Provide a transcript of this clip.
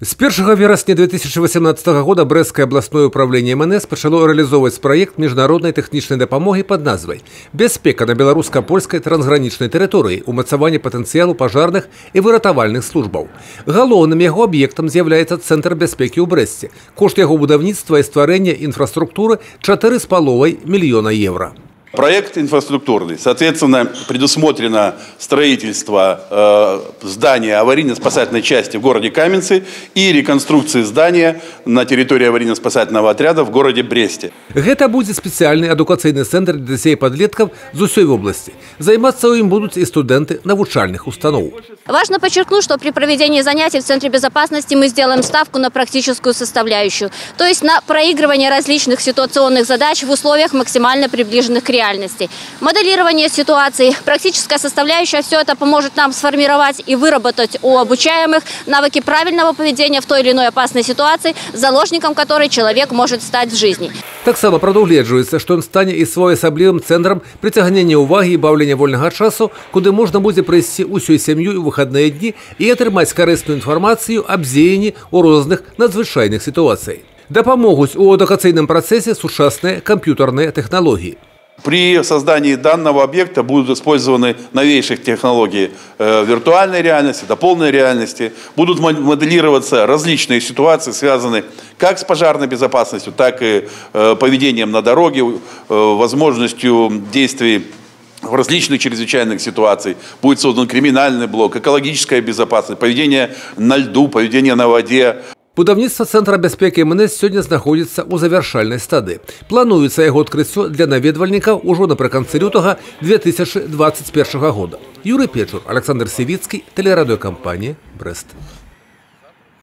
З 1 верасня 2018 года Брестское областное управление МНС пачало реализовывать проект международной технічнай дапамоги под назвай «Бяспека на беларуска-польскай трансгранічнай тэрыторыі, умацаванне патэнцыялу пажарных і выратавальных службаў». Галоўным яго аб'ектам з'яўляецца Цэнтр бяспекі ў Брэсце. Кошт яго будаўніцтва і стварэння інфраструктуры 4,5 мільёна евро. Проект инфраструктурный. Соответственно, предусмотрено строительство здания аварийно-спасательной части в городе Каменцы и реконструкции здания на территории аварийно-спасательного отряда в городе Бресте. Это будет специальный адукацыйны центр для детей и подростков з усей области. Займаться им будут и студенты навучальных установ. Важно подчеркнуть, что при проведении занятий в Центре безопасности мы сделаем ставку на практическую составляющую, то есть на проигрывание различных ситуационных задач в условиях максимально приближенных к реальности. Моделирование ситуаций, практическая составляющая – все это поможет нам сформировать и выработать у обучаемых навыки правильного поведения в той или иной опасной ситуации, заложником которой человек может стать в жизни. Так само прадугледжваецца, што ён стане і своеасаблівым цэнтрам прыцягнення ўвагі і баўлення вольнага часу, куды можна будзе прыйсці ўсёй сям'ёй у выхадныя дні і атрымаць карысную інфармацыю аб дзеянні ў розных надзвычайных сітуацыях. Дапамогуць у адукацыйным працэсе сучасныя камп'ютарныя тэхналогіі. При создании данного объекта будут использованы новейшие технологии виртуальной реальности, дополненной реальности. Будут моделироваться различные ситуации, связанные как с пожарной безопасностью, так и поведением на дороге, возможностью действий в различных чрезвычайных ситуациях. Будет создан криминальный блок, экологическая безопасность, поведение на льду, поведение на воде. Будаўніцтва Цэнтра бяспекі МНС сёння знаходзіцца ў завяршальнай стадыі. Плануецца яго адкрыццё для наведвальнікаў ужо напрыканцы лютага 2021 года. Юрый Печур, Александр Севицкий, телерадиокомпания «Брест».